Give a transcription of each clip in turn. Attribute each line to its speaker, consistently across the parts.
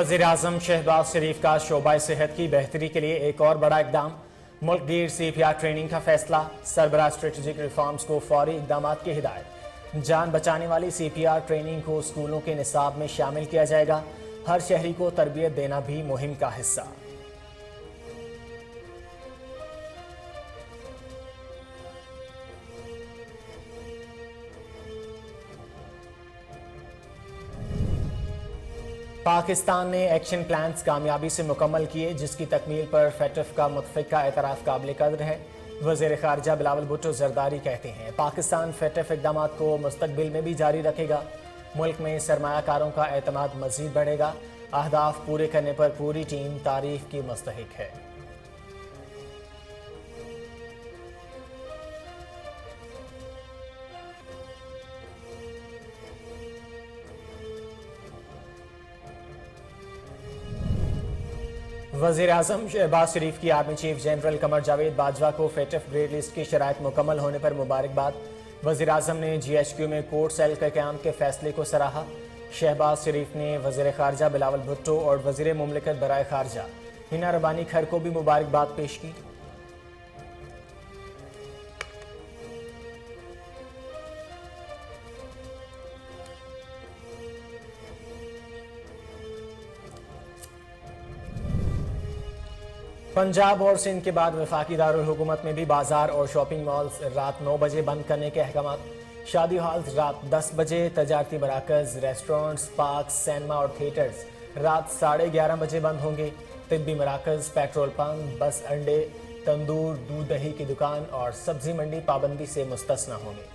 Speaker 1: वज़ीर-ए-आज़म शहबाज शरीफ का शोबा सेहत की बेहतरी के लिए एक और बड़ा इकदाम। मुल्क गिर CPR ट्रेनिंग का फैसला। सरबराह स्ट्रेटेजिक रिफॉर्म्स को फौरी इकदाम की हिदायत। जान बचाने वाली CPR ट्रेनिंग को स्कूलों के निसाब में शामिल किया जाएगा। हर शहरी को तरबियत देना भी मुहिम का हिस्सा। पाकिस्तान ने एक्शन प्लान्स कामयाबी से मुकम्मल किए, जिसकी तकमील पर FATF का मुतफ़िक़ा एतराफ़ काबिल कदर है। वज़ीर ख़ारजा बिलावल भुट्टो ज़रदारी कहते हैं, पाकिस्तान FATF इक़दाम को मुस्तक़बिल में भी जारी रखेगा। मुल्क में सरमायाकारों का एतमाद मज़ीद बढ़ेगा। अहदाफ पूरे करने पर पूरी टीम तारीफ़ की मुस्तहिक़ है। वज़ीर-ए-आज़म शहबाज शरीफ की army chief general Qamar Javed Bajwa को FATF ग्रे लिस्ट की शराइत मुकम्मल होने पर मुबारकबाद। वज़ीर-ए-आज़म ने GHQ में कोर्ट सेल के क़याम के फैसले को सराहा। शहबाज शरीफ ने वज़ीर ख़ारजा बिलावल भुट्टो और वज़ीर मुमलिकत बराए ख़ारजा हिना रबानी खर को भी मुबारकबाद पेश की। पंजाब और सिंध के बाद वफाकी दारुल हुकूमत में भी बाजार और शॉपिंग मॉल्स रात 9 बजे बंद करने के अहकाम। शादी हॉल्स रात 10 बजे, तजारती मराकज़, रेस्टोरेंट्स, पार्क, सिनेमा और थिएटर्स रात 11:30 बजे बंद होंगे। तिब्बी मराकज़, पेट्रोल पंप, बस अड्डे, तंदूर, दूध दही की दुकान और सब्जी मंडी पाबंदी से मुस्तस्ना होंगे।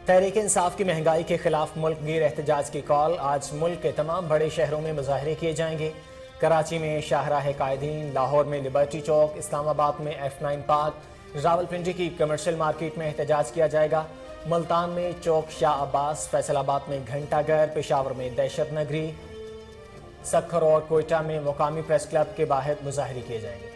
Speaker 1: तहरीक इंसाफ की महंगाई के खिलाफ मुल्क गिर एहतजाज की कॉल। आज मुल्क के तमाम बड़े शहरों में मुजाहरे किए जाएंगे। कराची में शाहराह कायदीन, लाहौर में लिबर्टी चौक, इस्लामाबाद में F9 पार्क, रावलपिंडी की कमर्शियल मार्केट में एहतजाज किया जाएगा। मुल्तान में चौक शाह अब्बास, फैसलाबाद में घंटाघर, पेशावर में दहशत नगरी, सक्खर और कोयटा में मुकामी प्रेस क्लब के बाहर मुजाहरे किए जाएंगे।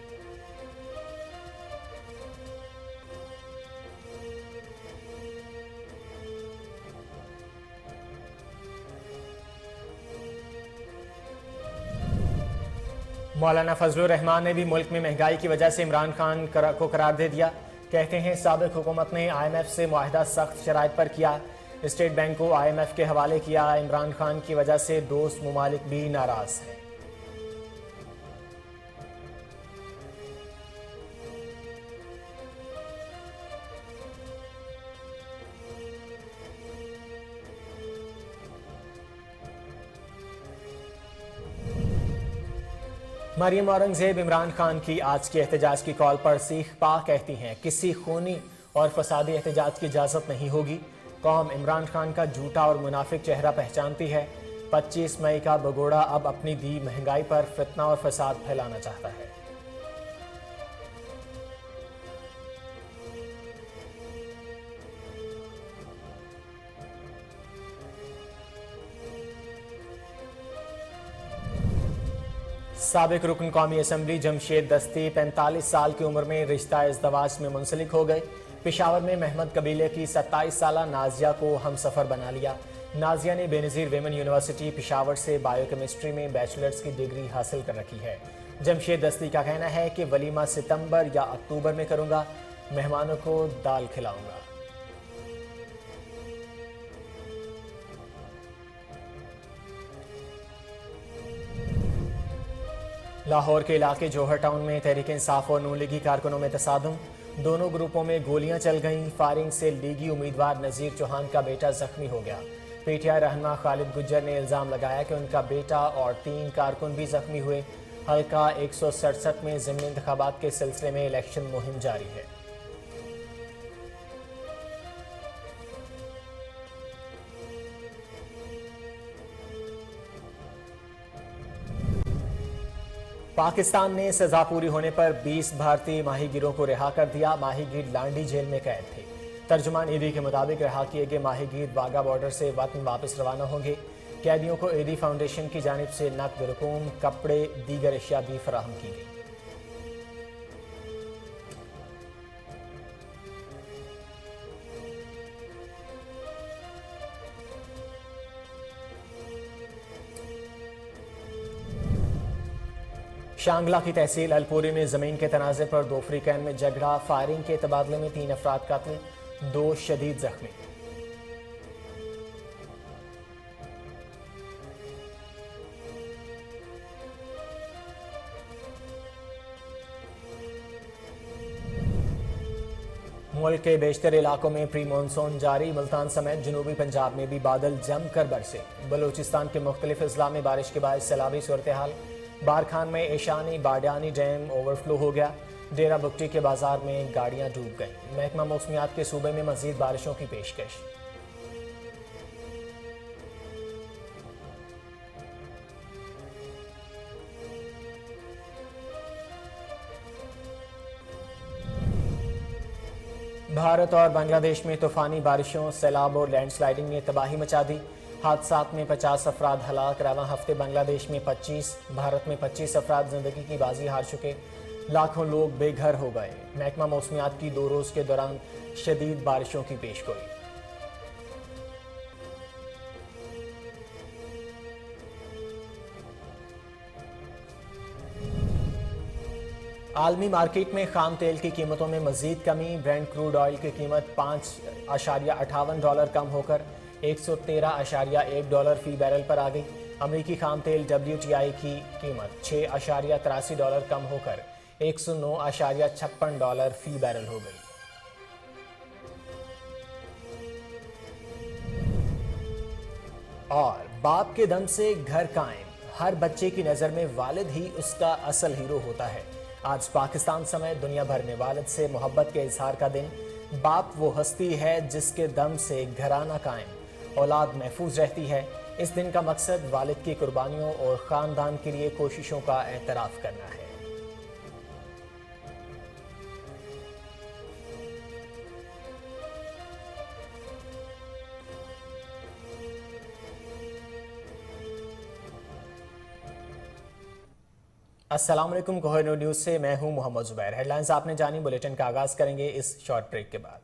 Speaker 1: मौलाना फजलुर रहमान ने भी मुल्क में महंगाई की वजह से इमरान खान को करार दे दिया। कहते हैं, साबिक हुकूमत ने IMF से मुआहदा सख्त शराइत पर किया। स्टेट बैंक को IMF के हवाले किया। इमरान खान की वजह से दोस्त मुमालिक भी नाराज हैं। मरियम औरंगजेब इमरान खान की आज के एहतजाज की कॉल पर सीख पा कहती हैं, किसी खूनी और फसादी एहतजाज की इजाज़त नहीं होगी। कौम इमरान खान का झूठा और मुनाफिक चेहरा पहचानती है। 25 मई का भगोड़ा अब अपनी दी महंगाई पर फितना और फसाद फैलाना चाहता है। साबिक रुकन कौमी असम्बली जमशेद दस्ती 45 साल की उम्र में रिश्ता इज़्दवाज में मुंसलिक हो गए। पेशावर में महमद कबीले की 27 साला नाजिया को हम सफ़र बना लिया। नाजिया ने बेनज़ीर वेमन यूनिवर्सिटी पेशावर से बायोकेमिस्ट्री में बैचलर्स की डिग्री हासिल कर रखी है। जमशेद दस्ती का कहना है कि वलीमा सितंबर या अक्टूबर में करूँगा, मेहमानों को दाल खिलाऊँगा। लाहौर के इलाके जौहर टाउन में तहरीक इंसाफ और नून लीगी कारकुनों में तसादुम। दोनों ग्रुपों में गोलियां चल गईं। फायरिंग से लीगी उम्मीदवार नज़ीर चौहान का बेटा जख्मी हो गया। PTI रहनुमा खालिद गुज्जर ने इल्ज़ाम लगाया कि उनका बेटा और 3 कारकुन भी जख्मी हुए। हल्का 167 में ज़िमनी इंतखाबात के सिलसिले में इलेक्शन मुहिम जारी है। पाकिस्तान ने सजा पूरी होने पर 20 भारतीय माहीगीरों को रिहा कर दिया। माहीगीर लांडी जेल में कैद थे। तर्जुमान ईदी के मुताबिक रहा किए गए माहीगीर वाघा बॉर्डर से वतन वापस रवाना होंगे। कैदियों को ईदी फाउंडेशन की जानिब से नकद रकूम, कपड़े, दीगर अशिया भी फराहम की गई। शांगला की तहसील अलपुरी में जमीन के तनाज़े पर दो फ्रीकैन में झगड़ा, फायरिंग के तबादले में 3 अफराद कत्ल, 2 शदीद जख्मी। मुल्क के बेशतर इलाकों में प्री मानसून जारी, मुल्तान समेत जनूबी पंजाब में भी बादल जमकर बरसे। बलूचिस्तान के मुख्तलिफ अजला में बारिश के बाद सैलाबी सूरत हाल। बारखान में ईशानी बाडियानी डैम ओवरफ्लो हो गया। डेरा बुगटी के बाजार में गाड़ियां डूब गईं। महकमा मौसमियात के सूबे में मजीद बारिशों की पेशकश। भारत और बांग्लादेश में तूफानी बारिशों, सैलाब और लैंडस्लाइडिंग ने तबाही मचा दी। हादसात में 50 अफराद हलाक। रवां हफ्ते बांग्लादेश में 25, भारत में 25 अफराद जिंदगी की बाजी हार चुके। लाखों लोग बेघर हो गए। महकमा मौसमियात की 2 रोज के दौरान शदीद बारिशों की पेशगोई। आलमी मार्केट में खाम तेल की कीमतों में मजीद कमी। ब्रेंट क्रूड ऑयल की कीमत $5.58 कम होकर $113.1 फी बैरल पर आ गई। अमरीकी खाम तेल WTI की कीमत $6.83 कम होकर $109.56 फी बैरल हो गई। और बाप के दम से घर कायम। हर बच्चे की नज़र में वालिद ही उसका असल हीरो होता है। आज पाकिस्तान समेत दुनिया भर में वालिद से मोहब्बत के इजहार का दिन। बाप वो हस्ती है जिसके दम से घराना कायम, औलाद महफूज रहती है। इस दिन का मकसद वालिद की कुर्बानियों और ख़ानदान के लिए कोशिशों का एतराफ़ करना है। अस्सलाम वालेकुम, कोहिनूर न्यूज़ से मैं हूं मोहम्मद जुबैर। हेडलाइंस आपने जानी, बुलेटिन का आगाज़ करेंगे इस शॉर्ट ब्रेक के बाद।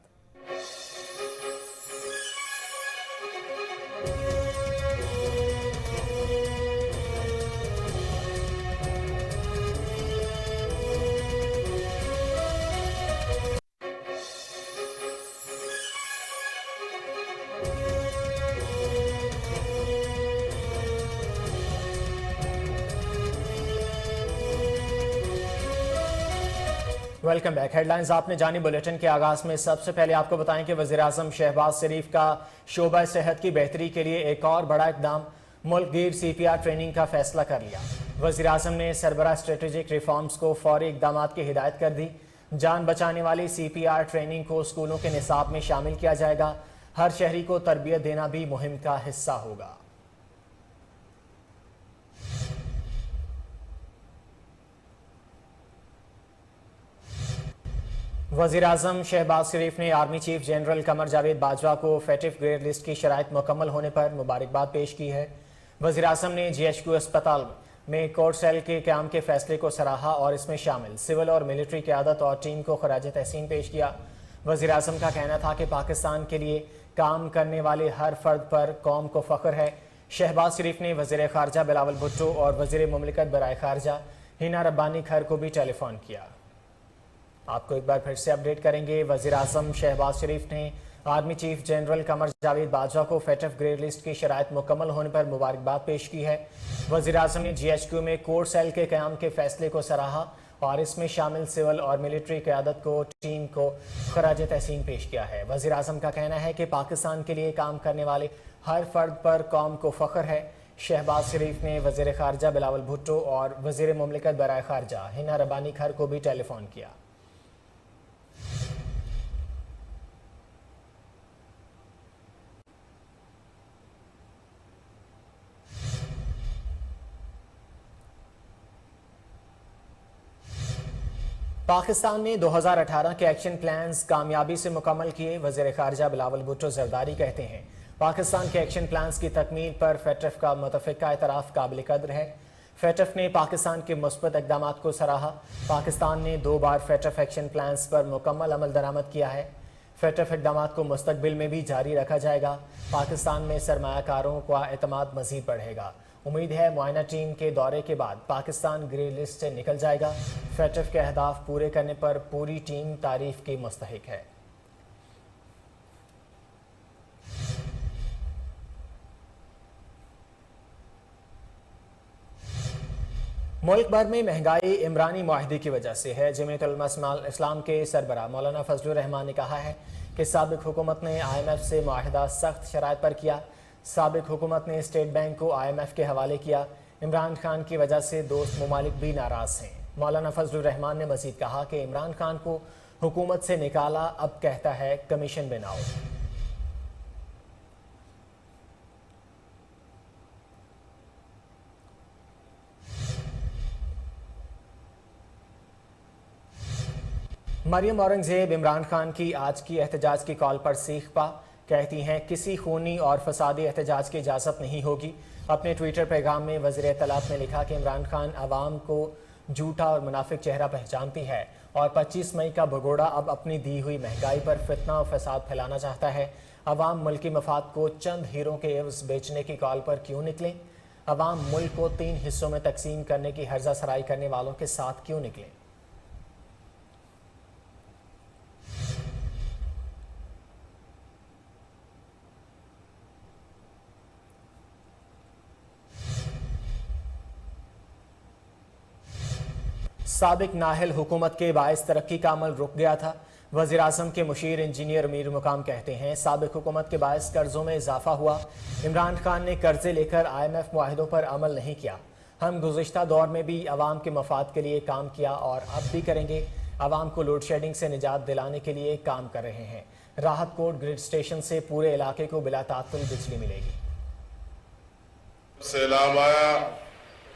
Speaker 1: Welcome back. हेडलाइंस आपने जानी, बुलेटिन के आगाज में सबसे पहले आपको बताएं कि वज़ीर-ए-आज़म शहबाज शरीफ का शोबा सेहत की बेहतरी के लिए एक और बड़ा इकदाम, मुल्कगीर CPR ट्रेनिंग का फैसला कर लिया। वज़ीर-ए-आज़म ने सरबराह स्ट्रेटेजिक रिफॉर्म्स को फौरी इकदाम की हिदायत कर दी। जान बचाने वाली CPR ट्रेनिंग को स्कूलों के निसाब में शामिल किया जाएगा। हर शहरी को तरबियत देना भी मुहिम का हिस्सा होगा। वज़ीर-ए-आज़म शहबाज शरीफ ने army chief general Qamar Javed Bajwa को फेटिव ग्रेड लिस्ट की शराइत मुकम्मल होने पर मुबारकबाद पेश की है। वज़ीर-ए-आज़म ने GHQ अस्पताल में कोर सेल के क़याम के फैसले को सराहा और इसमें शामिल सिविल और मिलिट्री क़यादत और टीम को खराज तहसीन पेश किया। वज़ीर-ए-आज़म का कहना था कि पाकिस्तान के लिए काम करने वाले हर फर्द पर कौम को फ़ख्र है। शहबाज शरीफ ने वज़ीर ख़ारजा बिलावल भुट्टो और वज़ीर मुमलिकत बराए ख़ारजा हिना रब्बानी खैर को भी टेलीफोन किया। आपको एक बार फिर से अपडेट करेंगे। वज़ीर-ए-आज़म शहबाज शरीफ ने army chief general Qamar Javed Bajwa को फेटिव ग्रेड लिस्ट की शराइत मुकम्मल होने पर मुबारकबाद पेश की है। वज़ीर-ए-आज़म ने GHQ में कोर सेल के क़याम के फैसले को सराहा और इसमें शामिल सिविल और मिलिट्री क़यादत को टीम को खराज तहसीन पेश किया है। वज़ीर-ए-आज़म का कहना है कि पाकिस्तान के लिए काम करने वाले हर फर्द पर कौम को फ़ख्र है। शहबाज शरीफ ने वज़ीर ख़ारजा बिलावल भुट्टो और वज़ीर मुमलिकत बराए ख़ारजा हिना रब्बानी खैर को भी टेलीफोन किया। पाकिस्तान ने 2018 के एक्शन प्लान्स कामयाबी से मुकम्मल किए। वज़ीर ख़ारजा बिलावल भुट्टो ज़रदारी कहते हैं पाकिस्तान के एक्शन प्लान्स की तकमील पर फेटफ का मुतफ़िक़ा एतराफ़ काबिल कद्र है। फेटफ ने पाकिस्तान के मुस्बत इक़दामात को सराहा। पाकिस्तान ने 2 बार फेटफ एक्शन प्लान्स पर मुकम्मल अमल दरामद किया है। फेटफ इक़दामात को मुस्तक़बिल में भी जारी रखा जाएगा। पाकिस्तान में सरमायाकारों का एतमाद मज़ीद बढ़ेगा। उम्मीद है मुआयना टीम के दौरे के बाद पाकिस्तान ग्रे लिस्ट से निकल जाएगा। फेटफ के अहदाफ पूरे करने पर पूरी टीम तारीफ की मुस्तहिक है। मुल्क भर में महंगाई इमरानी मुआहदे की वजह से है। जमीयत उलमा इस्लाम के सरबराह मौलाना फजलुर रहमान ने कहा है कि साबिक हुकूमत ने IMF से मुआहदा सख्त शराइत पर किया। साबिक हुकूमत ने स्टेट बैंक को IMF के हवाले किया। इमरान खान की वजह से दोस्त ममालिक भी नाराज हैं। मौलाना फजलुर रहमान ने मजीद कहा कि इमरान खान को हुकूमत से निकाला, अब कहता है कमीशन बनाओ। मरियम औरंगजेब इमरान खान की आज की एहतजाज की कॉल पर सीख पा। कहती हैं किसी खूनी और फसादी एहतजाज की इजाज़त नहीं होगी। अपने ट्विटर पैगाम में वज़ीर इत्तलात ने लिखा कि इमरान खान अवाम को झूठा और मुनाफिक चेहरा पहचानती है और 25 मई का भगोड़ा अब अपनी दी हुई महंगाई पर फितना और फसाद फैलाना चाहता है। अवाम मुल्की मफाद को चंद हीरों के एवज बेचने की कॉल पर क्यों निकले? अवाम मुल्क को 3 हिस्सों में तकसीम करने की हर्जा सराई करने वालों के साथ क्यों निकले? साबिक नाहल हुकूमत के बायस तरक्की का अमल रुक गया था। वज़ीर आज़म के मुशीर इंजीनियर मीर मुकाम कहते हैं साबिक हुकूमत के बायस कर्जों में इजाफा हुआ। इमरान खान ने कर्जे लेकर IMF मुआहिदों पर अमल नहीं किया। हम गुज़िश्ता दौर में भी अवाम के मफाद के लिए काम किया और अब भी करेंगे। अवाम को लोड शेडिंग से निजात दिलाने के लिए काम कर रहे हैं। राहत कोट ग्रिड स्टेशन से पूरे इलाके को बिला तात्तुल बिजली मिलेगी।
Speaker 2: सैलाब आया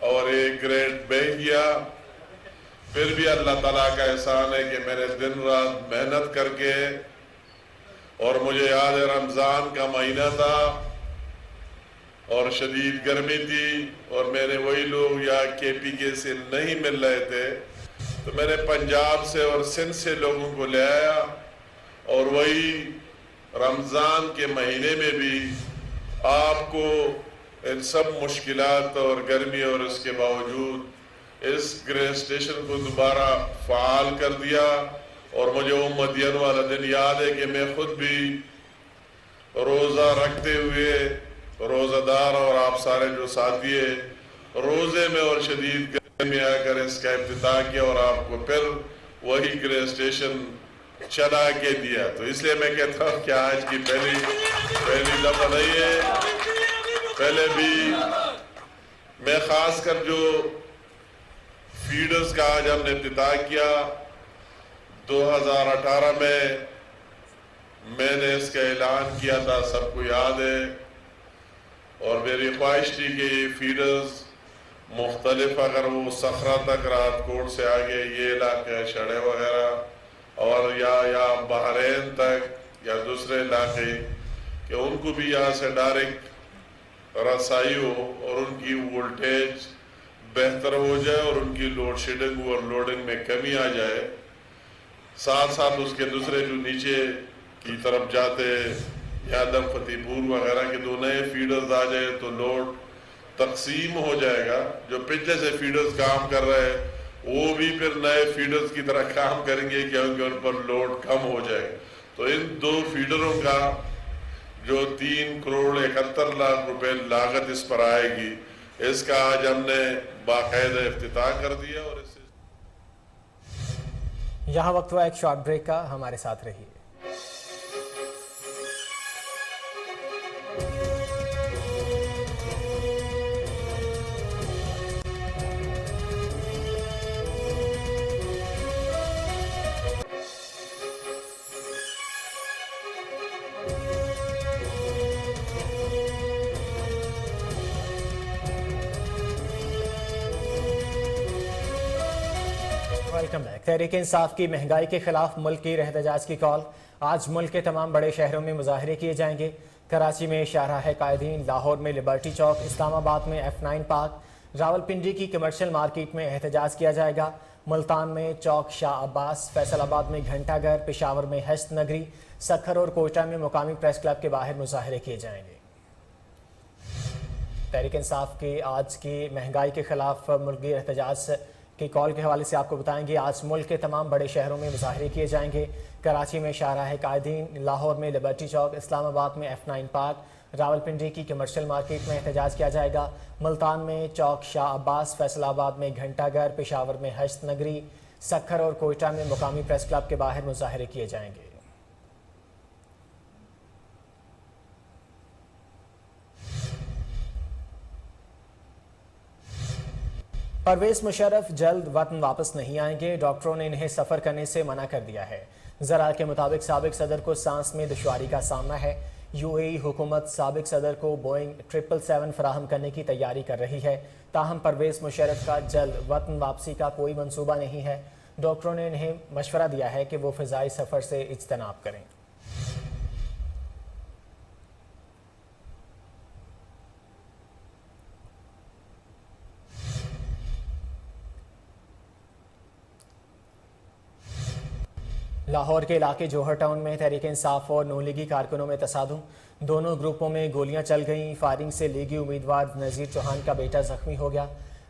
Speaker 2: और एक ग्रेड बह गया, फिर भी अल्लाह ताला का एहसान है कि मैंने दिन रात मेहनत करके, और मुझे याद है रमज़ान का महीना था और शदीद गर्मी थी और मेरे वही लोग या KPK से नहीं मिल रहे थे, तो मैंने पंजाब से और सिंध से लोगों को ले आया और वही रमज़ान के महीने में भी आपको इन सब मुश्किलात और गर्मी और इसके बावजूद इस ग्रे स्टेशन को दोबारा फ़ाल कर दिया। और मुझे वो मदियन वाला दिन याद है कि मैं खुद भी रोज़ा रखते हुए रोज़ादार और आप सारे जो साथी है रोज़े में और शदीद गर्मी में आकर इसका इफ्तिताह किया और आपको फिर वही ग्रे स्टेशन चला के दिया। तो इसलिए मैं कहता हूँ कि आज की पहली दफ़ा नहीं है, पहले भी मैं खासकर जो फीडर्स का आज हमने इफ्तिताह किया 2018 में मैंने इसका ऐलान किया था, सबको याद है। और मेरी ख्वाहिश थी कि ये फीडर्स मुख्तलिफ, अगर वो सखरा तक राजकोट से आगे ये इलाके शड़े वगैरह और या बहरैन तक या दूसरे इलाके, कि उनको भी यहाँ से डायरेक्ट रसाई हो और उनकी वोल्टेज बेहतर हो जाए और उनकी लोड शेडिंग और लोडिंग में कमी आ जाए। साथ साथ उसके दूसरे जो नीचे की तरफ जाते यादव फतेहपुर वगैरह के 2 नए फीडर्स आ जाए तो लोड तकसीम हो जाएगा। जो पिछले से फीडर्स काम कर रहे हैं वो भी फिर नए फीडर्स की तरह काम करेंगे क्योंकि उन पर लोड कम हो जाएगा। तो इन 2 फीडरों का जो 3 करोड़ 71 लाख रुपए लागत इस पर आएगी, इसका आज हमने बाकायदा इफ्तिताह कर दिया। और इससे
Speaker 1: यहाँ वक्त हुआ एक शॉर्ट ब्रेक का, हमारे साथ रहिए। Welcome back. तहरीक इंसाफ की महंगाई के खिलाफ मुल्क की एहतजाज की कॉल। आज मुल्क के तमाम बड़े शहरों में मुजाहरे किए जाएंगे। कराची में शाहराह कायदीन, लाहौर में लिबर्टी चौक, इस्लामाबाद में F9 पार्क, रावलपिंडी की कमर्शियल मार्केट में एहतजाज किया जाएगा। मुल्तान में चौक शाह अब्बास, फैसलाबाद में घंटाघर, पेशावर में हश्त नगरी, सखर और कोयटा में मुकामी प्रेस क्लब के बाहर मुजाहरे किए जाएंगे। तहरीक इंसाफ की आज की महंगाई के खिलाफ मुल्क की एहतजाज की कॉल के हवाले से आपको बताएंगे। आज मुल्क के तमाम बड़े शहरों में मुजाहरे किए जाएंगे। कराची में शाहराह कायदीन, लाहौर में लिबर्टी चौक, इस्लामाबाद में F9 पार्क, रावलपिंडी की कमर्शियल मार्केट में एहतजाज किया जाएगा। मुल्तान में चौक शाह अब्बास, फैसलाबाद में घंटाघर, पेशावर में हश्त नगरी, सखर और कोयटा में मुकामी प्रेस क्लब के बाहर मुजाहरे किए जाएंगे। परवेज मुशर्रफ जल्द वतन वापस नहीं आएंगे। डॉक्टरों ने इन्हें सफ़र करने से मना कर दिया है। ज़रा के मुताबिक साबिक सदर को सांस में दुश्वारी का सामना है। UAE हुकूमत साबिक सदर को बोइंग 777 फराहम करने की तैयारी कर रही है। ताहम परवेज मुशर्रफ का जल्द वतन वापसी का कोई मंसूबा नहीं है। डॉक्टरों ने इन्हें मशवरा दिया है कि वो फ़िज़ाई सफ़र से इज्तनाब करें। लाहौर के इलाके जौहर टाउन में तहरीक इंसाफ और नून लीगी कारकुनों में तसादुम। दोनों ग्रुपों में गोलियां चल गईं। फायरिंग से लीगी उम्मीदवार नज़ीर चौहान का बेटा जख्मी हो गया।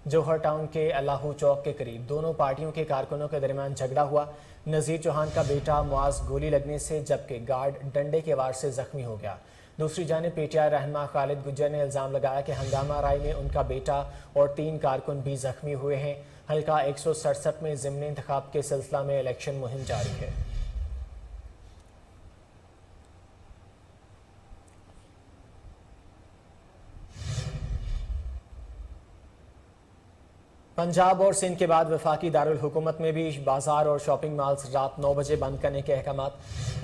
Speaker 1: जौहर टाउन के अल्लाहू चौक के करीब दोनों पार्टियों के कारकुनों के दरमियान झगड़ा हुआ। नज़ीर चौहान का बेटा मुआज गोली लगने से जबकि गार्ड डंडे के वार से जख्मी हो गया। दूसरी जानिब PTI रहनुमा खालिद गुज्जर ने इल्ज़ाम लगाया कि हंगामा राय में उनका बेटा और 3 कारकुन भी जख्मी हुए हैं। हल्का 167 में ज़िमनी इंतखाब के सिलसिला में इलेक्शन मुहिम जारी है। पंजाब और सिंध के बाद वफाकी दारुल हुकूमत में भी बाजार और शॉपिंग मॉल्स रात 9 बजे बंद करने के अहकाम।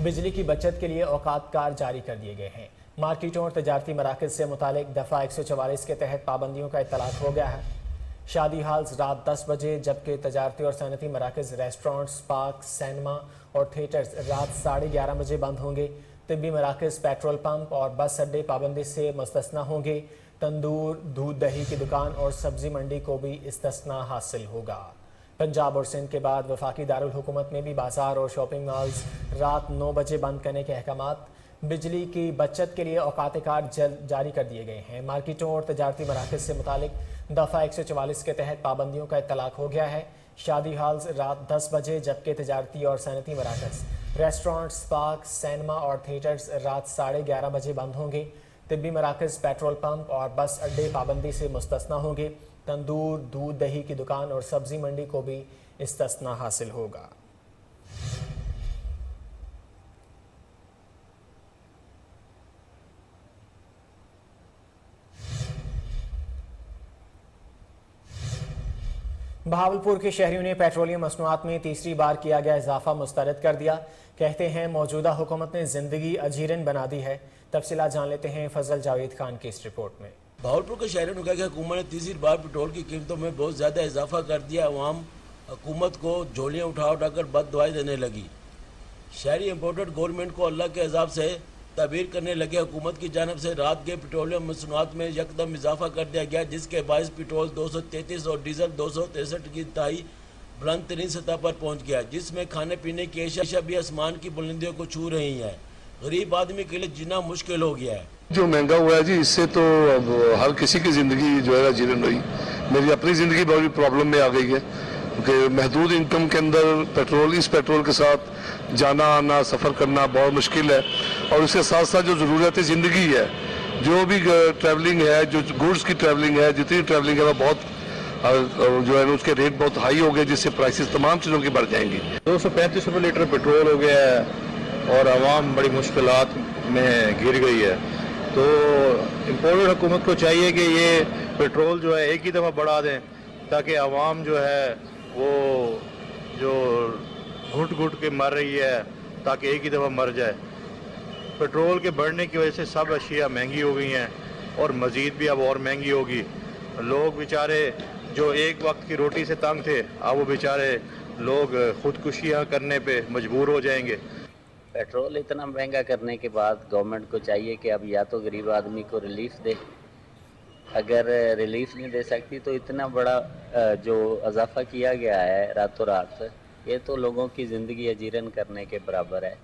Speaker 1: बिजली की बचत के लिए औकात कार जारी कर दिए गए हैं। मार्केटों और तजारती मराकज़ से मुतालिक दफ़ा 144 के तहत पाबंदियों का इत्तलाक हो गया है। शादी हॉल्स रात 10 बजे, जबकि तजारती और सनती मराकज़, रेस्टोरेंट्स, पार्क, सिनेमा और थिएटर्स रात 11:30 बजे बंद होंगे। तिब्बी मराकज़, पेट्रोल पंप और बस अड्डे पाबंदी से मुस्तस्ना होंगे। तंदूर, दूध दही की दुकान और सब्जी मंडी को भी इस्तिस्ना हासिल होगा। पंजाब और सिंध के बाद वफाकी दारुल हुकूमत में भी बाजार और शॉपिंग मॉल्स रात 9 बजे बंद करने के अहकाम। बिजली की बचत के लिए औकात कार जारी कर दिए गए हैं। मार्केटों और तजारती मराकज़ से मुतालिक दफ़ा 144 के तहत पाबंदियों का इत्तलाक हो गया है। शादी हॉल्स रात 10 बजे, जबकि तजारती और सनती मराकज़, रेस्टोरेंट्स, पार्क, सिनेमा और थिएटर्स रात 11:30 बजे बंद होंगे। तिब्बी मराकज़, पेट्रोल पंप और बस अड्डे पाबंदी से मुस्तस्ना होंगे। तंदूर, दूध दही की दुकान और सब्जी मंडी को भी इस्तिस्ना हासिल होगा। बहावलपुर के शहरियों ने पेट्रोलियम मसनूआत में तीसरी बार किया गया इजाफा मुस्तरद कर दिया। कहते हैं मौजूदा हुकूमत ने जिंदगी अजीरन बना दी है। तफसीलात जान लेते हैं फजल जावेद खान की इस रिपोर्ट में।
Speaker 3: बहावलपुर के शहरियों ने कहा कि हुकूमत ने तीसरी बार पेट्रोल की कीमतों में बहुत ज़्यादा इजाफा कर दिया। अवाम हुकूमत को झोलियाँ उठाकर बद दुआएं देने लगी। शहरी इम्पोर्टेड गवर्नमेंट को अल्लाह के अजाब से तबीर करने लगे। हुकूमत की जानब से रात के पेट्रोलियम मसनूआत में यकदम इजाफा कर दिया गया, जिसके बायस पेट्रोल 233 और डीजल 263 की इंतहाई बुलंद तरीन सतह पर पहुँच गया, जिसमें खाने पीने की अशिया भी आसमान की बुलंदियों को छू रही हैं। गरीब आदमी के लिए जीना मुश्किल हो गया है।
Speaker 4: जो महंगा हुआ है जी, इससे तो अब हर किसी की ज़िंदगी जो है जीवन रही। मेरी अपनी ज़िंदगी बड़ी प्रॉब्लम में आ गई है कि महदूद इनकम के अंदर इस पेट्रोल के साथ जाना आना, सफ़र करना बहुत मुश्किल है। और उसके साथ साथ जो ज़रूरत ज़िंदगी है, जो भी ट्रैवलिंग है, जो गुड्स की ट्रैवलिंग है, जितनी ट्रैवलिंग है वो बहुत जो है ना उसके रेट बहुत हाई हो गए, जिससे प्राइसेस तमाम चीज़ों की बढ़ जाएंगी।
Speaker 5: 235 रुपये लीटर पेट्रोल हो गया है और आवाम बड़ी मुश्किलात में घिर गई है। तो इम्पोर्टेड हुकूमत को चाहिए कि ये पेट्रोल जो है एक ही दफ़ा बढ़ा दें, ताकि आवाम जो है वो जो घुट घुट के मर रही है, ताकि एक ही दफ़ा मर जाए। पेट्रोल के बढ़ने की वजह से सब अशिया महंगी हो गई हैं और मज़ीद भी अब और महंगी होगी। लोग बेचारे जो एक वक्त की रोटी से तंग थे, अब वो बेचारे लोग खुदकुशियाँ करने पे मजबूर हो जाएंगे।
Speaker 6: पेट्रोल इतना महंगा करने के बाद गवर्नमेंट को चाहिए कि अब या तो गरीब आदमी को रिलीफ दे, अगर रिलीफ नहीं दे सकती तो इतना बड़ा जो इजाफा किया गया है रातों रात, ये तो लोगों की ज़िंदगी अजीरन करने के बराबर है।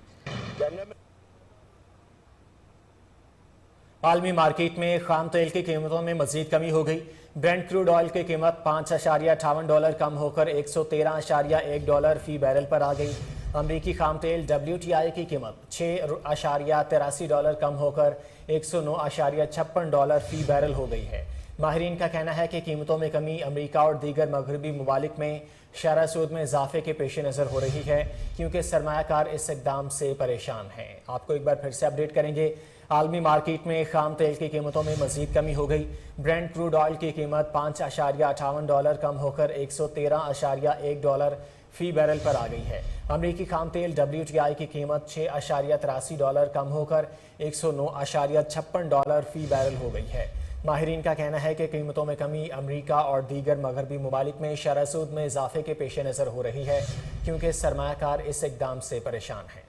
Speaker 1: आलमी मार्केट में खाम तेल की कीमतों में मजीद कमी हो गई। ब्रेंट क्रूड ऑयल की कीमत $5.58 कम होकर $113.1 फी बैरल पर आ गई। अमरीकी खाम तेल WTI की कीमत $6.83 कम होकर $109.56 फी बैरल हो गई है। माहिरीन का कहना है कि कीमतों में कमी अमरीका और दीगर मगरबी ममालिक में शरह सूद में इजाफे के पेश नज़र हो रही है, क्योंकि सरमायाकार इस इकदाम से परेशान हैं। आपको एक बार फिर से अपडेट करेंगे। आलमी मार्केट में खाम तेल की कीमतों में मजीद कमी हो गई। ब्रेंट क्रूड ऑयल की कीमत $5.58 कम होकर $113.1 फी बैरल पर आ गई है। अमरीकी खाम तेल WTI की कीमत $6.83 कम होकर $109.56 फी बैरल हो गई है। माहिरीन का कहना है कि कीमतों में कमी अमरीका और दीगर मगरबी ममालिक में शरह सूद में इजाफे के पेश नज़र हो रही है, क्योंकि सरमायाकार इस इकदाम से परेशान हैं।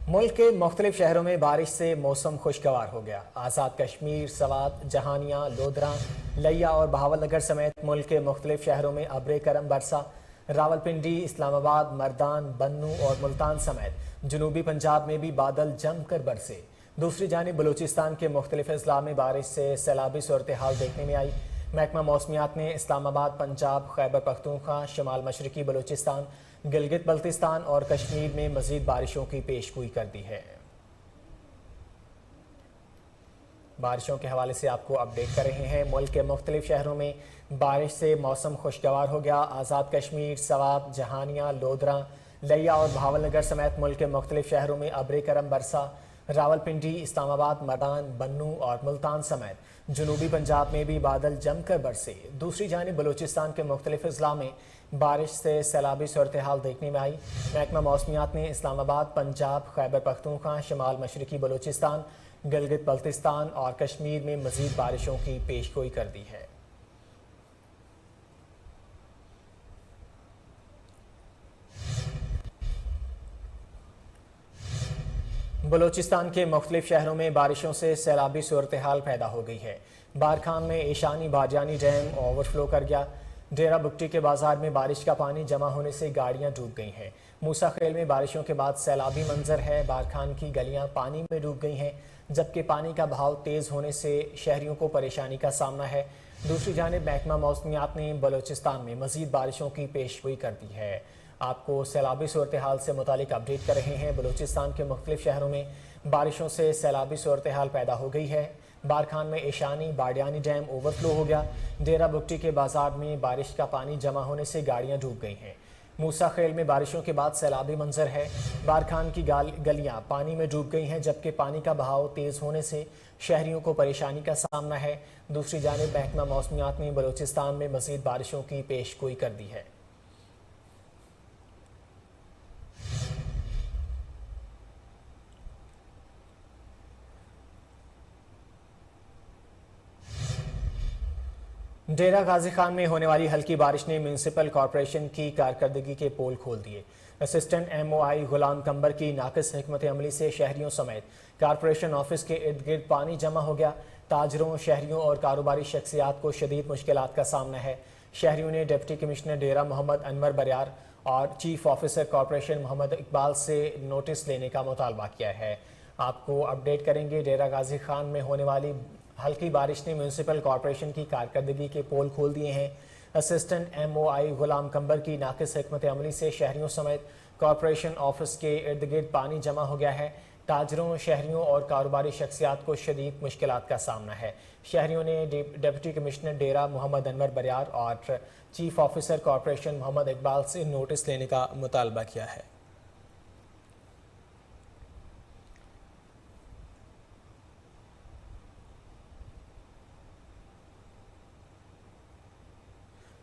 Speaker 1: मुल्क के मुख्तलिफ शहरों में बारिश से मौसम खुशगवार हो गया। आज़ाद कश्मीर, सवात, जहानिया, लोधरा, लिया और बहावलनगर समेत मुल्क के मुख्तलिफ शहरों में अब्र करम बरसा। रावलपिंडी, इस्लामाबाद, मर्दान, बन्नू और मुल्तान समेत जनूबी पंजाब में भी बादल जमकर बरसे। दूसरी जानिब बलूचिस्तान के मुख्तलिफ अजला में बारिश से सैलाबी सूरत हाल देखने में आई। महकमा मौसमियात ने इस्लामाबाद, पंजाब, खैबर पख्तूनख्वा, शुमाल मशरकी बलूचिस्तान, गिलगित बल्तिस्तान और कश्मीर में मजीद बारिशों की पेशगोई कर दी है। बारिशों के हवाले से आपको अपडेट कर रहे हैं। मुल्क के मुख्तलिफ शहरों में बारिश से मौसम खुशगवार हो गया। आज़ाद कश्मीर, सवात, जहानिया, लोधरा, लिया और बहावलनगर समेत मुल्क के मुख्तलिफ शहरों में अब्र करम बरसा। रावलपिंडी, इस्लामाबाद, मर्दान, बन्नू और मुल्तान समेत जनूबी पंजाब में भी बादल जमकर बरसे। दूसरी जानिब बलूचिस्तान के मुख्तलिफ अजला में बारिश से सैलाबी सूरत हाल देखने में आई। महकमा मौसमियात ने इस्लामाबाद, पंजाब, खैबर पख्तूनख्वा, शुमाल मशरकी बलूचिस्तान, गिलगित बल्तिस्तान और कश्मीर में मजीद बारिशों की पेशगोई कर दी है। बलूचिस्तान के मुख्तलिफ शहरों में बारिशों से सैलाबी सूरत हाल पैदा हो गई है। बारखान में ईशानी बारजानी डैम ओवरफ्लो कर गया। डेरा बुगटी के बाजार में बारिश का पानी जमा होने से गाड़ियां डूब गई हैं। मूसा खेल में बारिशों के बाद सैलाबी मंजर है। बारखान की गलियां पानी में डूब गई हैं, जबकि पानी का बहाव तेज़ होने से शहरियों को परेशानी का सामना है। दूसरी जानिब महकमा मौसमियात ने बलूचिस्तान में मजीद बारिशों की पेशगोई कर दी है। आपको सैलाबी सूरत हाल से मुतालिक अपडेट कर रहे हैं। बलूचिस्तान के मुख्तलिफ शहरों में बारिशों से सैलाबी सूरत हाल पैदा हो गई है। बारखान में ईशानी बारजानी डैम ओवरफ्लो हो गया। डेरा बुगटी के बाजार में बारिश का पानी जमा होने से गाड़ियां डूब गई हैं। मूसा खेल में बारिशों के बाद सैलाबी मंजर है। बारखान की गलियां पानी में डूब गई हैं, जबकि पानी का बहाव तेज़ होने से शहरियों को परेशानी का सामना है। दूसरी जानिब महकमा मौसमियात ने बलूचिस्तान में मजीद बारिशों की पेशगोई कर दी है। डेरा गाजी खान में होने वाली हल्की बारिश ने म्यूनसिपल कॉरपोरेशन की कारकर्दगी के पोल खोल दिए। असिस्टेंट MOI गुलाम कंबर की नाकिस हिकमत अमली से शहरियों समेत कॉरपोरेशन ऑफिस के इर्द गिर्द पानी जमा हो गया। ताजरों, शहरियों और कारोबारी शख्सियात को शदीद मुश्किलात का सामना है। शहरियों ने डिप्टी कमिश्नर डेरा मोहम्मद अनवर बरियार और chief officer corporation Mohammad Iqbal से नोटिस लेने का मुतालबा किया है। आपको अपडेट करेंगे। डेरा गाजी खान में होने वाली हल्की बारिश ने म्यूनसिपल कॉरपोरेशन की कारकर्दगी के पोल खोल दिए हैं। असिस्टेंट MOI गुलाम कंबर की नाकिस हिकमत अमली से शहरियों समेत कॉरपोरेशन ऑफिस के इर्द गिर्द पानी जमा हो गया है। ताजरों, शहरियों और कारोबारी शख्सियात को शदीद मुश्किलात का सामना है। शहरियों ने डिप्टी कमिश्नर डेरा मोहम्मद अनवर बरियार और chief officer corporation Mohammad Iqbal से नोटिस लेने का मुतालबा किया है।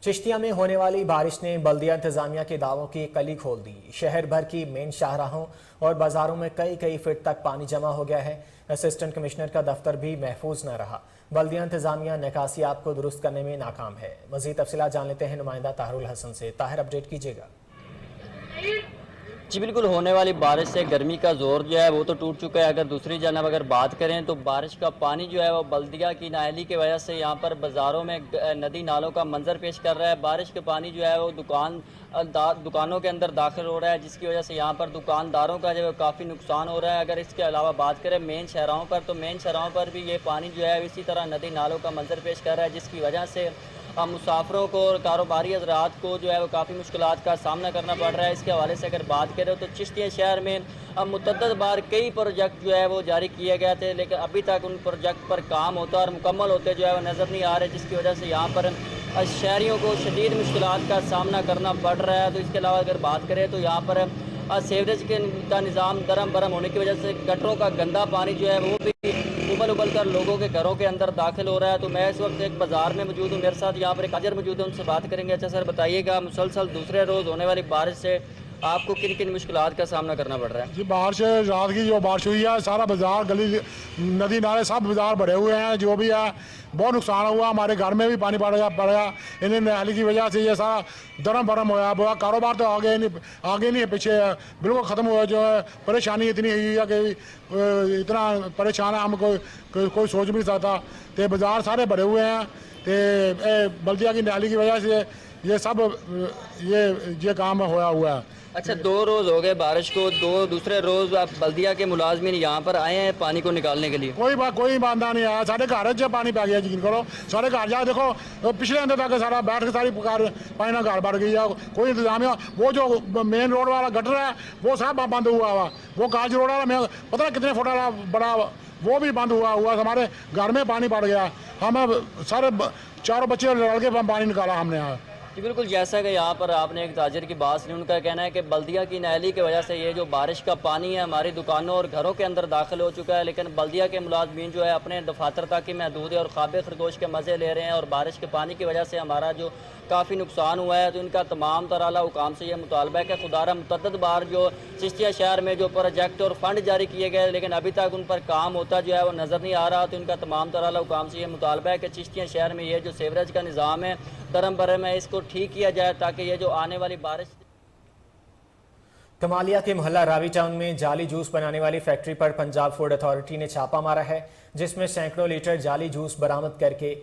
Speaker 1: चिश्तिया में होने वाली बारिश ने बल्दिया इंतजामिया के दावों की कली खोल दी। शहर भर की मेन शाहराहों और बाजारों में कई फीट तक पानी जमा हो गया है। असिस्टेंट कमिश्नर का दफ्तर भी महफूज न रहा। बल्दिया इंतजामिया निकासियात को दुरुस्त करने में नाकाम है। मजीद तफसीलात जान लेते हैं नुमाइंदा ताहिरुल हसन से। ताहिर, अपडेट कीजिएगा।
Speaker 7: जी बिल्कुल, होने वाली बारिश से गर्मी का जोर जो है वो तो टूट चुका है। अगर दूसरी जानब अगर बात करें तो बारिश का पानी जो है वो बल्दिया की नाअहली की वजह से यहाँ पर बाज़ारों में नदी नालों का मंजर पेश कर रहा है। बारिश के पानी जो है वो दुकानों के अंदर दाखिल हो रहा है, जिसकी वजह से यहाँ पर दुकानदारों का जो है काफ़ी नुकसान हो रहा है। अगर इसके अलावा बात करें मेन शहरों पर, तो मेन शहरों पर भी ये पानी जो है इसी तरह नदी नालों का मंजर पेश कर रहा है, जिसकी वजह से मुसाफिरों को और कारोबारी हज़रात को जो है वो काफ़ी मुश्किलात का सामना करना पड़ रहा है। इसके हवाले से अगर बात करें तो चिश्तिया शहर में मुतअद्दिद बार कई प्रोजेक्ट जो है वो जारी किए गए थे, लेकिन अभी तक उन प्रोजेक्ट पर काम होता और मुकम्मल होते जो है वो नज़र नहीं आ रहे, जिसकी वजह से यहाँ पर शहरियों को शदीद मुश्किलात का सामना करना पड़ रहा है। तो इसके अलावा अगर बात करें तो यहाँ पर सीवरेज का निज़ाम दरम बरम होने की वजह से गटरों का गंदा पानी जो है वो भी उबल कर लोगों के घरों के अंदर दाखिल हो रहा है। तो मैं इस वक्त एक बाज़ार में मौजूद हूँ, मेरे साथ यहाँ पर एक हाजिर मौजूद है, उनसे बात करेंगे। अच्छा सर, बताइएगा मुसलसल दूसरे रोज़ होने वाली बारिश से आपको किन किन मुश्किलात का सामना करना पड़ रहा है?
Speaker 8: जी, बारिश रात की जो बारिश हुई है, सारा बाजार गली नदी नाले सब बाजार भरे हुए हैं। जो भी है बहुत नुकसान हुआ। हमारे घर में भी पानी पड़ गया इन्हें नाली की वजह से ये सारा दरम बरम होया। कारोबार तो आगे नहीं है, पीछे है, बिल्कुल ख़त्म हुआ। जो है परेशानी इतनी हुई है कि इतना परेशान है हम कोई सोच भी नहीं सकता। तो बाजार सारे भरे हुए हैं। तो बल्दिया की नाली की वजह से ये सब ये काम होया हुआ है।
Speaker 7: अच्छा, 2 रोज़ हो गए बारिश को, दूसरे रोज़ आप बल्दिया के मुलाजमीन यहाँ पर आए हैं पानी को निकालने के लिए?
Speaker 8: कोई बंदा नहीं आया। साढ़े घर जब पानी पै गया, यकीन करो। साढ़े घर जाओ, देखो पिछले अंदर तक सारा बैठ के सारी पानी ना घर बढ़ गई है। कोई इंतजामिया, वो जो मेन रोड वाला गटर है वो सब बंद हुआ हुआ। वो काज रोड वाला पता कितने फुट वाला बड़ा, वो भी बंद हुआ। हमारे घर में पानी पड़ गया। हम सारे चारों बच्चे लड़ के पानी निकाला हमने यहाँ।
Speaker 7: जी बिल्कुल, जैसा कि यहाँ पर आपने एक ताजिर की बात सुनी, उनका कहना है कि बल्दिया की नाली की वजह से ये जो बारिश का पानी है हमारी दुकानों और घरों के अंदर दाखिल हो चुका है, लेकिन बल्दिया के मुलाजमीन जो है अपने दफातर तक ही महदूद है और ख़ाबे खरगोश के मज़े ले रहे हैं। और बारिश के पानी की वजह से हमारा जो काफ़ी नुकसान हुआ है, तो इनका तमाम तरह आला हुकाम से यह मुतालबा है कि खुदारा मुतअद्दिद बार जो चिश्तिया शहर में जो प्रोजेक्ट और फंड जारी किए गए, लेकिन अभी तक उन पर काम होता जो है वो नज़र नहीं आ रहा। तो इनका तमाम तरह आला हुकाम से यह मुतालबा है कि चिश्तिया शहर में ये जो सीवरेज का निज़ाम है दरम बरम है, इसको ठीक किया जाए ताकि ये जो आने वाली बारिश।
Speaker 1: कमालिया के मोहल्ला रावी टाउन में जाली जूस बनाने वाली फैक्ट्री पर पंजाब फूड अथॉरिटी ने छापा मारा है, जिसमें सैकड़ों लीटर जाली जूस बरामद करके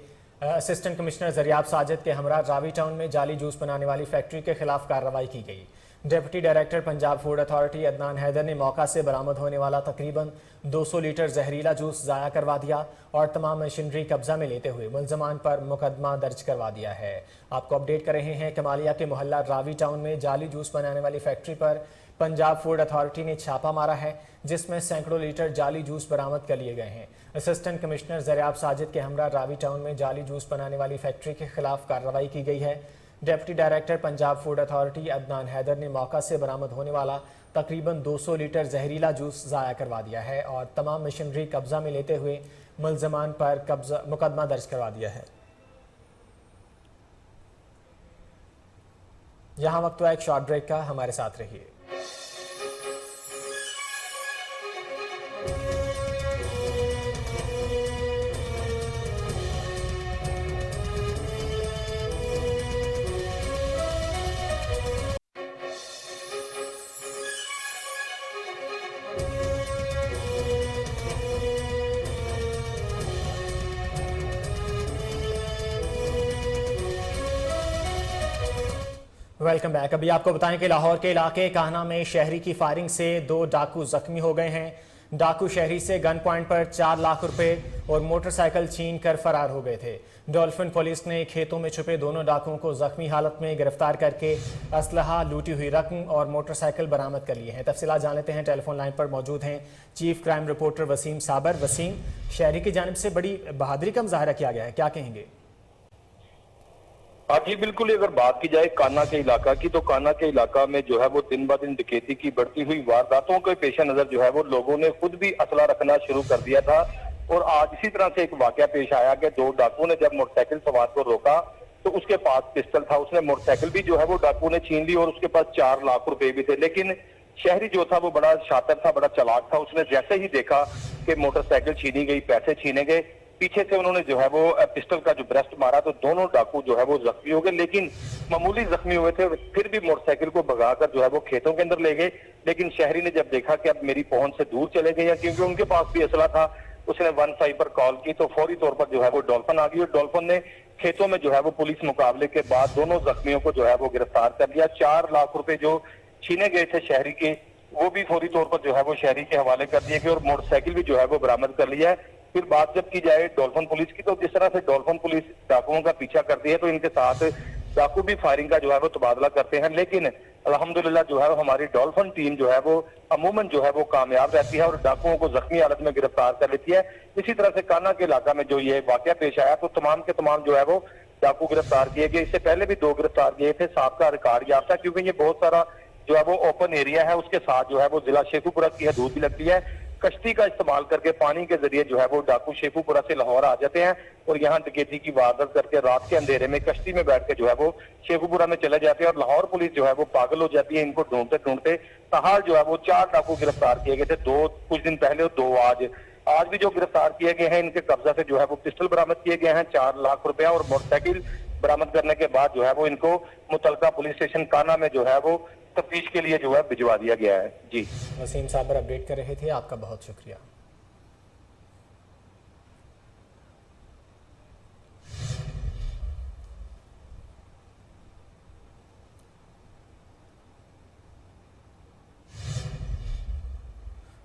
Speaker 1: असिस्टेंट कमिश्नर जरियाब साजिद के हमरा रावी टाउन में जाली जूस बनाने वाली फैक्ट्री के खिलाफ कार्रवाई की गई। Deputy director Punjab food authority Adnan Haider ने मौका से बरामद होने वाला तकरीबन 200 लीटर जहरीला जूस ज़ाया करवा दिया और तमाम मशीनरी कब्जा में लेते हुए मुल्ज़मान पर मुकदमा दर्ज करवा दिया है। आपको अपडेट कर रहे हैं, कमालिया के मोहल्ला रावी टाउन में जाली जूस बनाने वाली फैक्ट्री पर पंजाब फूड अथॉरिटी ने छापा मारा है, जिसमें सैकड़ों लीटर जाली जूस बरामद कर लिए गए हैं। असिस्टेंट कमिश्नर जरियाब साजिद के हमरा रावी टाउन में जाली जूस बनाने वाली फैक्ट्री के खिलाफ कार्रवाई की गई है। Deputy director Punjab food authority Adnan Haider ने मौका से बरामद होने वाला तकरीबन 200 लीटर जहरीला जूस ज़ाया करवा दिया है और तमाम मशीनरी कब्जा में लेते हुए मुल्ज़मान पर मुकदमा दर्ज करवा दिया है। यहाँ वक्त हुआ एक शॉर्ट ब्रेक का, हमारे साथ रहिए। Welcome back. अभी आपको बताएं कि लाहौर के इलाके कान्हा में शहरी की फायरिंग से 2 डाकू जख्मी हो गए हैं। डाकू शहरी से गन पॉइंट पर 4 लाख रुपए और मोटरसाइकिल छीन कर फरार हो गए थे। डॉल्फिन पुलिस ने खेतों में छुपे दोनों डाकुओं को जख्मी हालत में गिरफ्तार करके असलहा, लूटी हुई रकम और मोटरसाइकिल बरामद कर लिए हैं। तफसीलात जान लेते हैं। टेलीफोन लाइन पर मौजूद हैं चीफ क्राइम रिपोर्टर वसीम साबर। वसीम, शहरी की जानिब से बड़ी बहादुरी का मुजाहरा किया गया है, क्या कहेंगे?
Speaker 5: हाँ जी बिल्कुल, अगर बात की जाए कान्हा के इलाका की, तो कान्हा के इलाका में जो है वो दिन ब दिन डकैती की बढ़ती हुई वारदातों के पेश नजर जो है वो लोगों ने खुद भी असला रखना शुरू कर दिया था। और आज इसी तरह से एक वाकया पेश आया कि 2 डाकुओं ने जब मोटरसाइकिल सवार को रोका
Speaker 9: तो उसके पास पिस्टल था, उसने मोटरसाइकिल भी जो है वो डाकू ने छीन ली और उसके पास 4 लाख रुपए भी थे। लेकिन शहरी जो था वो बड़ा शातिर था, बड़ा चालाक था। उसने जैसे ही देखा कि मोटरसाइकिल छीनी गई, पैसे छीने गए, पीछे से उन्होंने जो है वो पिस्टल का जो ब्रेस्ट मारा तो दोनों डाकू जो है वो जख्मी हो गए। लेकिन मामूली जख्मी हुए थे, फिर भी मोटरसाइकिल को भगाकर जो है वो खेतों के अंदर ले गए। लेकिन शहरी ने जब देखा कि अब मेरी पहुंच से दूर चले गए, क्योंकि उनके पास भी असला था, उसने 15 पर कॉल की तो फौरी तौर पर जो है वो डॉल्फिन आ गई और डॉल्फिन ने खेतों में जो है वो पुलिस मुकाबले के बाद दोनों जख्मियों को जो है वो गिरफ्तार कर लिया। 4 लाख रुपए जो छीने गए थे शहरी के, वो भी फौरी तौर पर जो है वो शहरी के हवाले कर दिए गए और मोटरसाइकिल भी जो है वो बरामद कर लिया है। फिर बात जब की जाए डॉल्फिन पुलिस की, तो जिस तरह से डॉल्फिन पुलिस डाकुओं का पीछा करती है तो इनके साथ डाकू भी फायरिंग का जो है वो तबादला करते हैं। लेकिन अल्हम्दुलिल्लाह जो है हमारी डॉल्फिन टीम जो है वो अमूमन जो है वो कामयाब रहती है और डाकुओं को जख्मी हालत में गिरफ्तार कर लेती है। इसी तरह से काना के इलाका में जो ये वाकया पेश आया तो तमाम के तमाम जो है वो डाकू गिरफ्तार किए गए। इससे पहले भी 2 गिरफ्तार किए थे। साबका रिकॉर्ड याफ्ता, क्योंकि ये बहुत सारा जो है वो ओपन एरिया है, उसके साथ जो है वो जिला शेखुपुरा की हदूद भी लगती है। कश्ती का इस्तेमाल करके पानी के जरिए जो है वो डाकू शेखुपुरा से लाहौर आ जाते हैं और यहाँ डकैती की वारदात करके रात के अंधेरे में कश्ती में बैठ के जो है वो शेखुपुरा में चले जाते हैं और लाहौर पुलिस जो है वो पागल हो जाती है इनको ढूंढते ढूंढते। ताहाल जो है वो 4 डाकू गिरफ्तार किए गए थे, 2 कुछ दिन पहले और 2 आज भी जो गिरफ्तार किए गए हैं इनके कब्जा से जो है वो पिस्टल बरामद किए गए हैं, 4 लाख रुपया और मोटरसाइकिल बरामद करने के बाद जो है वो इनको मुतलका पुलिस स्टेशन काना में जो है वो तफ्तीश के लिए जो है भिजवा दिया गया है। जी
Speaker 1: वसीम साबर अपडेट कर रहे थे, आपका बहुत शुक्रिया।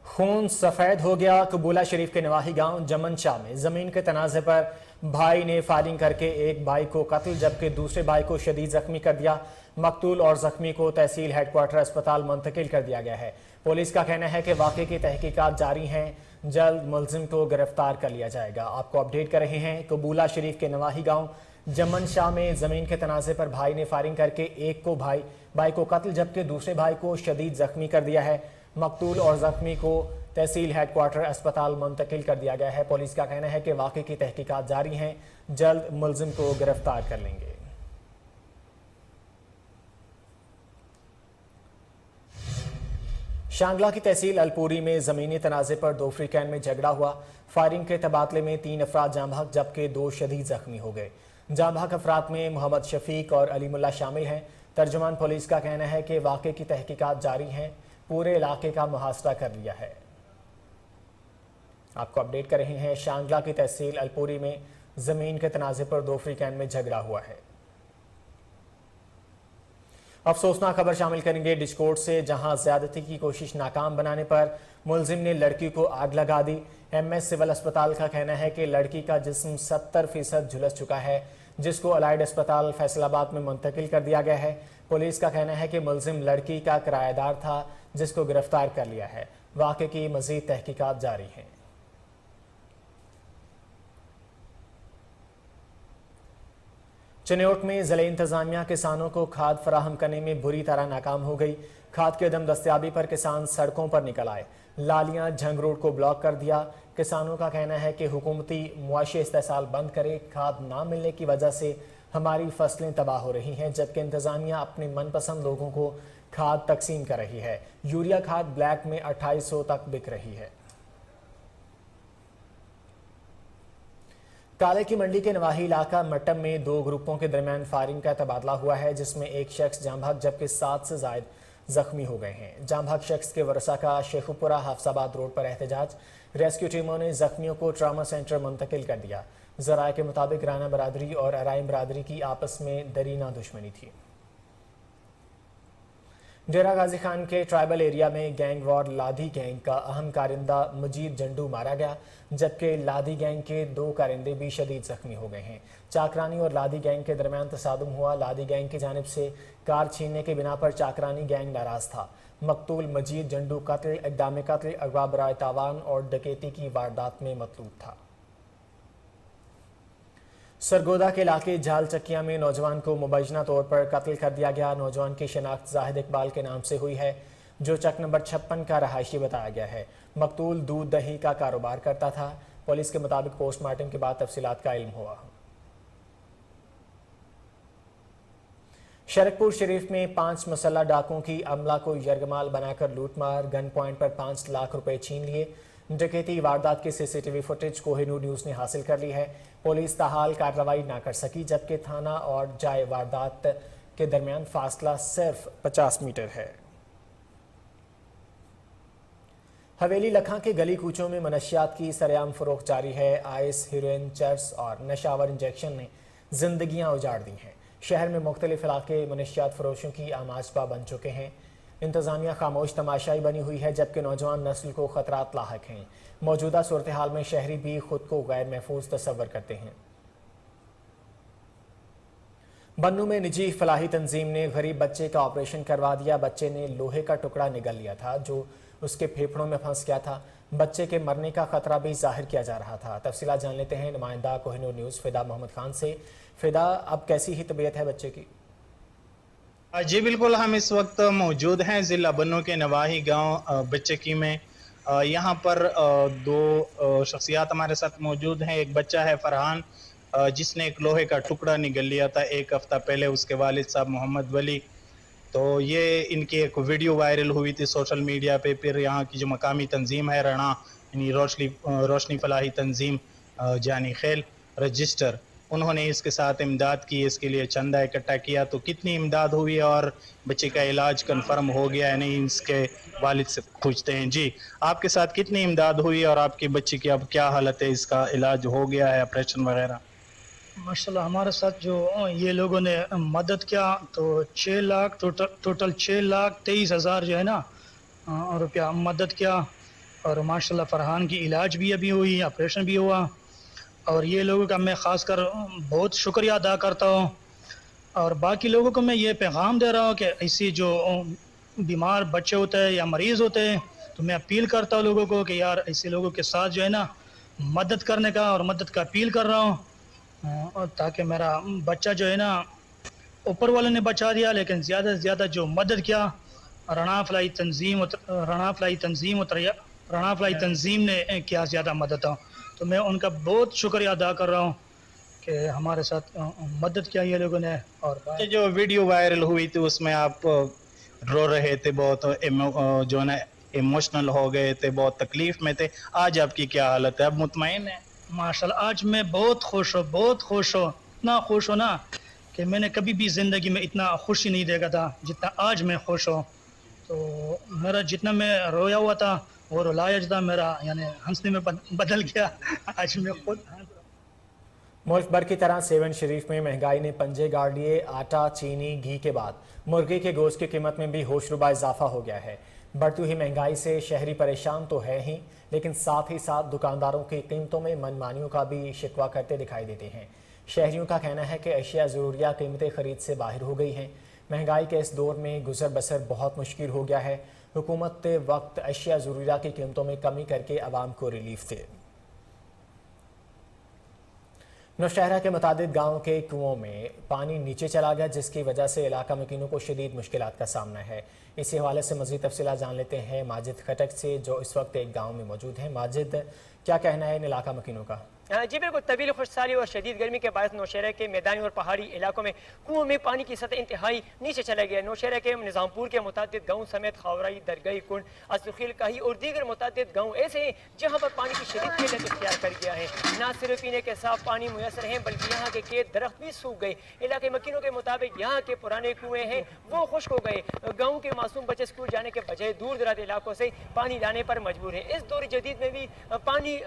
Speaker 1: खून सफेद हो गया कबूला शरीफ के नवाही गांव जमन शाह में जमीन के तनाजे पर भाई ने फायरिंग करके एक भाई को कत्ल जबकि दूसरे भाई को शदीद जख्मी कर दिया। मकतूल और जख्मी को तहसील हेडक्वार्टर अस्पताल मुंतकिल कर दिया गया है। पुलिस का कहना है कि वाक़े की तहकीकात जारी हैं, जल्द मुलजिम को गिरफ्तार कर लिया जाएगा। आपको अपडेट कर रहे हैं कबूला शरीफ के नवाही गांव जमन शाह में जमीन के तनाजे पर भाई ने फायरिंग करके एक को भाई को कत्ल जबकि दूसरे भाई को शदीद जख्मी कर दिया है। मकतूल और जख्मी को तहसील हेडक्वार्टर अस्पताल मुंतकिल कर दिया गया है। पुलिस का कहना है कि वाक़े की तहकीकात जारी हैं, जल्द मुलजिम को गिरफ्तार कर लेंगे। शांगला की तहसील अलपुरी में ज़मीनी तनाज़े पर 2 फ्रीकैन में झगड़ा हुआ। फायरिंग के तबादले में 3 अफराद जाँ बहक जबकि 2 शदीद जख्मी हो गए। जाँ बहक अफराद में मोहम्मद शफीक और अलीमुल्ला शामिल हैं। तर्जुमान पुलिस का कहना है कि वाक़े की तहकीकात जारी हैं, पूरे इलाके का मुहासरा कर लिया है। आपको अपडेट कर रहे हैं, शांगला की तहसील अलपुरी में ज़मीन के तनाज़े पर 2 फ्रीकैन में झगड़ा हुआ है। अफसोसनाक खबर शामिल करेंगे डिस्कोर्ट से, जहां ज्यादती की कोशिश नाकाम बनाने पर मुलजिम ने लड़की को आग लगा दी। MS सिविल अस्पताल का कहना है कि लड़की का जिस्म 70% झुलस चुका है, जिसको अलाइड अस्पताल फैसलाबाद में मुंतकिल कर दिया गया है। पुलिस का कहना है कि मुलजिम लड़की का किराएदार था, जिसको गिरफ्तार कर लिया है। वाक़े की मज़ीद तहकीकात जारी हैं। चिन्योट में ज़िले इंतजामिया किसानों को खाद फराहम करने में बुरी तरह नाकाम हो गई। खाद के अदम दस्तियाबी पर किसान सड़कों पर निकल आए, लालियां झंग रोड को ब्लॉक कर दिया। किसानों का कहना है कि हुकूमती मुआशी इस्तेसाल बंद करे, खाद ना मिलने की वजह से हमारी फसलें तबाह हो रही हैं, जबकि इंतजामिया अपने मनपसंद लोगों को खाद तकसीम कर रही है। यूरिया खाद ब्लैक में 2800 तक बिक रही है। काले की मंडी के नवाही इलाका मट्टम में 2 ग्रुपों के दरमियान फायरिंग का तबादला हुआ है, जिसमें एक शख्स जाँ बहक जबकि 7 से ज़ायद जख्मी हो गए हैं। जाँ बहक शख्स के वरसा का शेखुपुरा हाफसाबाद रोड पर एहतजाज। रेस्क्यू टीमों ने जख्मियों को ट्रामा सेंटर मुंतकिल कर दिया। ज़राए के मुताबिक राना बरादरी और अराइम बरादरी की आपस में दरीना दुश्मनी थी। डेरा गाजी खान के ट्राइबल एरिया में गैंग वॉर लादी गैंग का अहम कारिंदा मजीद जंडू मारा गया, जबकि लादी गैंग के 2 कारिंदे भी शदीद जख्मी हो गए हैं। चाकरानी और लादी गैंग के दरमियान तसादुम हुआ। लादी गैंग की जानिब से कार छीनने के बिना पर चाकरानी गैंग नाराज था। मकतूल मजीद जंडू कत्ल, इक़दाम कत्ल, अगवा बराए तावान और डकैती की वारदात में मतलूब था। सरगोदा के इलाके झाल चक्किया में नौजवान को मुबैना तौर पर कत्ल कर दिया गया। नौजवान की शिनाख्त जाहिद इकबाल के नाम से हुई है, जो चक नंबर 56 का रहायशी बताया गया है। मकतूल दूध दही का कारोबार करता था। पुलिस के मुताबिक पोस्टमार्टम के बाद तफसीलात का इल्म हुआ। शरकपुर शरीफ में 5 मसल्ला डाकुओं की अमला को यरगमाल बनाकर लूटमार, गन पॉइंट पर 5 लाख रुपए छीन लिए। डकैती वारदात की सीसीटीवी फुटेज कोहिनूर न्यूज ने हासिल कर ली है। पुलिस ताहाल कार्रवाई ना कर सकी, जबकि थाना और जाए वारदात के दरमियान फासला सिर्फ 50 मीटर है। हवेली लखा के गली कूचों में मनशियात की सरेआम फरोख्त जारी है। आइस, हीरोइन, चर्स और नशावर इंजेक्शन ने जिंदगियां उजाड़ दी हैं। शहर में मुख्तलिफ इलाके मनशियात फरोशों की आमाजपा बन चुके हैं। इंतजामिया खामोश तमाशाई बनी हुई है, जबकि नौजवान नस्ल को खतरात लाहक हैं। मौजूदा सूरत हाल में शहरी भी खुद को गैर महफूज तस्वर करते हैं। बन्नू में निजी फलाही तंजीम ने गरीब बच्चे का ऑपरेशन करवा दिया। बच्चे ने लोहे का टुकड़ा निगल लिया था जो उसके फेफड़ों में फंस गया था। बच्चे के मरने का खतरा भी जाहिर किया जा रहा था। तफसीलात जान लेते हैं नुमाइंदा कोहिनूर न्यूज़ फिदा मोहम्मद खान से। फिदा, अब कैसी ही तबीयत है बच्चे की?
Speaker 10: जी बिल्कुल, हम इस वक्त मौजूद हैं ज़िला बन्नू के नवाही गांव बच्चेकी में। यहाँ पर दो शख्सियात हमारे साथ मौजूद हैं। एक बच्चा है फरहान, जिसने एक लोहे का टुकड़ा निगल लिया था 1 हफ्ता पहले। उसके वालिद साहब मोहम्मद वली, तो ये इनकी एक वीडियो वायरल हुई थी सोशल मीडिया पे। फिर यहाँ की जो मकामी तंजीम है रणा, यानी रोशनी फलाही तंजीम जानी खेल रजिस्टर, उन्होंने इसके साथ इमदाद की, इसके लिए चंदा इकट्ठा किया। तो कितनी इमदाद हुई और बच्चे का इलाज कंफर्म हो गया है नहीं, इसके वालिद से पूछते हैं। जी, आपके साथ कितनी इमदाद हुई और आपके बच्चे की अब क्या हालत है? इसका इलाज हो गया है, ऑपरेशन वगैरह?
Speaker 11: माशाल्लाह हमारे साथ जो ये लोगों ने मदद किया तो 6 लाख टोटल 6,23,000 जो है ना रुपया मदद किया। और माशाल्लाह फरहान की इलाज भी अभी हुई, ऑपरेशन भी हुआ। और ये लोगों का मैं ख़ासकर बहुत शुक्रिया अदा करता हूँ। और बाकी लोगों को मैं ये पैगाम दे रहा हूँ कि ऐसी जो बीमार बच्चे होते हैं या मरीज़ होते हैं, तो मैं अपील करता हूँ लोगों को कि यार ऐसे लोगों के साथ जो है ना मदद करने का और मदद का अपील कर रहा हूँ। और ताकि मेरा बच्चा जो है ना, ऊपर वाले ने बचा दिया, लेकिन ज़्यादा से ज़्यादा जो मदद किया रणा फलाई तंजीम ने किया ज़्यादा मदद हो। तो मैं उनका बहुत शुक्रिया अदा कर रहा हूँ कि हमारे साथ मदद किया ये लोगों ने। और
Speaker 10: जो वीडियो वायरल हुई थी उसमें आप रो रहे थे, बहुत जो है इमोशनल हो गए थे, बहुत तकलीफ में थे। आज आपकी क्या हालत है? अब मुतमईन है?
Speaker 11: माशाल्लाह आज मैं बहुत खुश हूँ, इतना खुश हूँ ना कि मैंने कभी भी ज़िंदगी में इतना खुशी नहीं देखा था जितना आज मैं खुश हूँ। तो मेरा जितना मैं रोया हुआ था वो रुलाया था मेरा, यानी हंसने में बदल गया। आज मैं खुद
Speaker 1: मुल्क भर की तरह सेवन शरीफ में महंगाई ने पंजे गाड़ लिए। आटा, चीनी, घी के बाद मुर्गे के गोश्त की कीमत में भी होशरुबा इजाफा हो गया है। बढ़ती हुई महंगाई से शहरी परेशान तो है ही, लेकिन साथ ही साथ दुकानदारों की कीमतों में मनमानियों का भी शिकवा करते दिखाई देते हैं। शहरियों का कहना है कि अशिया ज़रूरिया कीमतें खरीद से बाहर हो गई हैं। महंगाई के इस दौर में गुजर बसर बहुत मुश्किल हो गया है। हुकूमत वक्त अशिया ज़रूरिया की कीमतों में कमी करके आवाम को रिलीफ दे। नौशहरा के मुताबिक गाँव के कुओं में पानी नीचे चला गया, जिसकी वजह से इलाका मकीनों को शदीद मुश्किलात का सामना है। इसी हवाले से मज़ीद तफसीलात जान लेते हैं माजिद खटक से, जो इस वक्त एक गांव में मौजूद हैं। माजिद, क्या कहना है इन इलाका मकीनों का?
Speaker 12: जी बिल्कुल, तवील खुशहाली और शदीद गर्मी के बायस नौशहरा के मैदानी और पहाड़ी इलाकों में कुओं में पानी की सतह इंतहाई नीचे चला गया। नौशहरा के निज़ामपुर के मुतादिद गाँव समेत खावराई, दरगाही कुंड, असुखिल काही और दीगर मुतादिद गाँव ऐसे हैं जहाँ पर पानी की शदीद किल्लत इख्तियार कर गया है। न सिर्फ पीने के साफ पानी मुयसर हैं, बल्कि यहाँ के खेत दरख्त भी सूख गए। इलाके मकीनों के मुताबिक यहाँ के पुराने कुएँ हैं वो खुश्क हो गए। गाँव के मासूम बच्चे स्कूल जाने के बजाय दूर दराज इलाकों से पानी लाने पर मजबूर है। इस दौर जदीद में भी पानी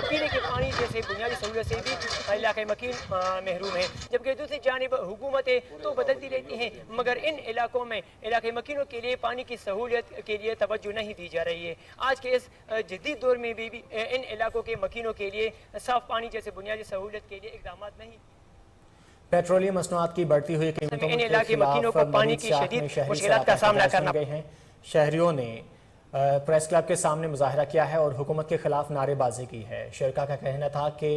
Speaker 12: पीने के पानी जैसे बुनियादी सहूलत से भी इलाके मकीन महरूम है। जबकि दूसरी जानिब हुकूमतें तो बदलती रहती हैं, मगर इन इलाकों में इलाके मकीनों के लिए पानी की सहूलियत के लिए तवज्जो नहीं दी जा रही है। आज के इस जदीद दौर में भी इन इलाकों के मकीनों के लिए साफ पानी जैसे बुनियादी सहूलत के लिए इकदाम नहीं।
Speaker 1: पेट्रोलियम मसनूआत की बढ़ती हुई कीमतों
Speaker 12: इन इलाके मकीनों को पानी की शदीद मुश्किलात का सामना करना
Speaker 1: गए हैं। शहरियों ने प्रेस क्लब के सामने मुजाहरा किया है और हुकूमत के खिलाफ नारेबाजी की है। शरका का कहना था कि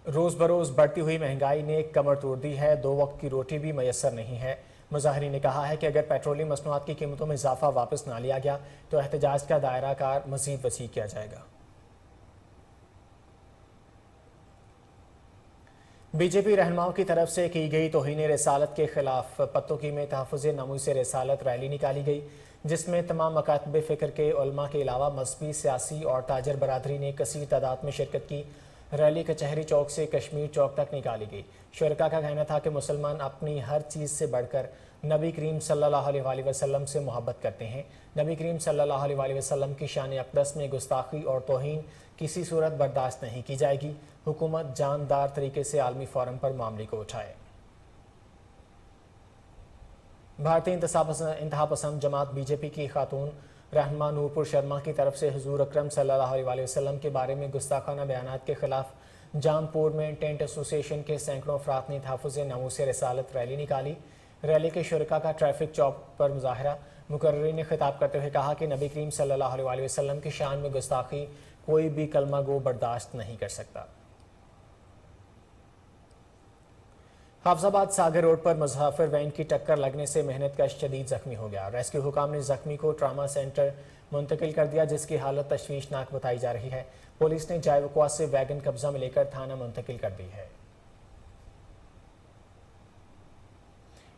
Speaker 1: रोज़ बरोज़ बढ़ती हुई महंगाई ने कमर तोड़ दी है, 2 वक्त की रोटी भी मैसर नहीं है। मुजाहरीन ने कहा है कि अगर पेट्रोलियम मसनूआत की कीमतों में इजाफा वापस ना लिया गया तो एहतजाज का दायरा कार मज़ीद वसी किया जाएगा। बीजेपी रहनुमाओं की तरफ से की गई तौहीन रसालत के खिलाफ पत्तोकी में तहफ़्फ़ुज़ नामूस रसालत रैली निकाली गई, जिसमें तमाम मकातब फ़िक्र के उलमा के अलावा मजहबी, सियासी और ताजर बरादरी ने कसीर तादाद में शिरकत की। रैली कचहरी चौक से कश्मीर चौक तक निकाली गई। शुरका का कहना था कि मुसलमान अपनी हर चीज़ से बढ़कर नबी करीम सल्लल्लाहु अलैहि वसल्लम से मोहब्बत करते हैं। नबी करीम सल्लल्लाहु अलैहि वसल्लम की शान अक़दस में गुस्ताखी और तौहीन किसी सूरत बर्दाश्त नहीं की जाएगी। हुकूमत जानदार तरीके से आलमी फोरम पर मामले को उठाए। भारतीय इंतहा पसंद जमात बीजेपी की खातून रहनुमा नूरपुर शर्मा की तरफ से हुजूर अकरम सल्लल्लाहु अलैहि वसल्लम के बारे में गुस्ताखाना बयानात के खिलाफ जामपुर में टेंट एसोसिएशन के सैकड़ों अफराद ने तहफ़्फ़ुज़ नामूस रसालत रैली निकाली। रैली के शुरका का ट्रैफिक चौक पर मुजाहरा। मुकर्रिर ने खिताब करते हुए कहा कि नबी करीम सल्लल्लाहु अलैहि वसल्लम की शान में गुस्ताखी कोई भी कलमा गो बर्दाश्त नहीं कर सकता। हाफजाबाद सागर रोड पर मुसाफिर वैन की टक्कर लगने से मेहनत का शदीद जख्मी हो गया। रेस्क्यू हुकाम ने जख्मी को ट्रामा सेंटर मुंतकिल कर दिया, जिसकी हालत तशवीशनाक बताई जा रही है। पुलिस ने जायवकुआ से वैगन कब्जा में लेकर थाना मुंतकिल कर दी है।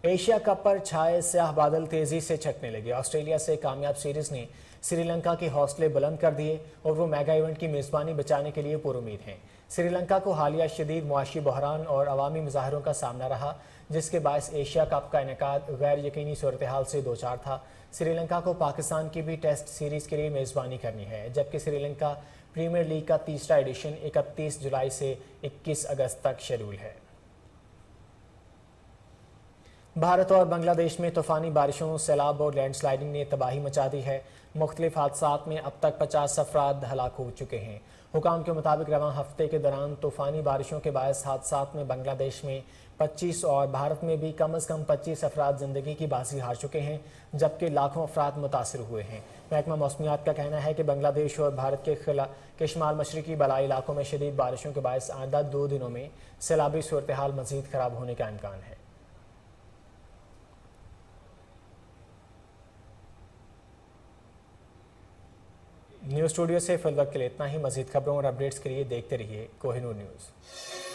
Speaker 1: एशिया कप पर छाए स्याह बादल तेजी से छटने लगे। ऑस्ट्रेलिया से कामयाब सीरीज ने श्रीलंका के हौसले बुलंद कर दिए और वो मेगा इवेंट की मेज़बानी बचाने के लिए पुरुमीद हैं। श्रीलंका को हालिया शदीद मुआशी बहरान और अवामी मुजाहरों का सामना रहा, जिसके बायस एशिया कप का इनेकाद गैर यकीनी सूरत हाल से दो चार था। श्रीलंका को पाकिस्तान की भी टेस्ट सीरीज़ के लिए मेज़बानी करनी है, जबकि श्रीलंका प्रीमियर लीग का तीसरा एडिशन 31 जुलाई से 21 अगस्त तक शेड्यूल है। भारत और बांग्लादेश में तूफ़ानी बारिशों, सैलाब और लैंडस्लाइडिंग ने तबाही मचा दी है। मुख्तलिफ हादसात में अब तक 50 अफराद हलाक हो चुके हैं। हुकाम के मुताबिक रवां हफ्ते के दौरान तूफ़ानी बारिशों के बायस हादसात में बांग्लादेश में 25 और भारत में भी कम अज़ कम 25 अफराद ज़िंदगी की बाजी हार चुके हैं, जबकि लाखों अफराद मुतासर हुए हैं। महकमा मौसमियात का कहना है कि बांग्लादेश और भारत के शुमाल मशरक़ी बलाई इलाकों में शदीद बारिशों के बायस आइंदा 2 दिनों में सैलाबी सूरत हाल मज़ीद ख़राब होने का इम्कान है। न्यूज़ स्टूडियो से फिलहाल के लिए इतना ही। मज़ीद खबरों और अपडेट्स के लिए देखते रहिए कोहिनूर न्यूज़।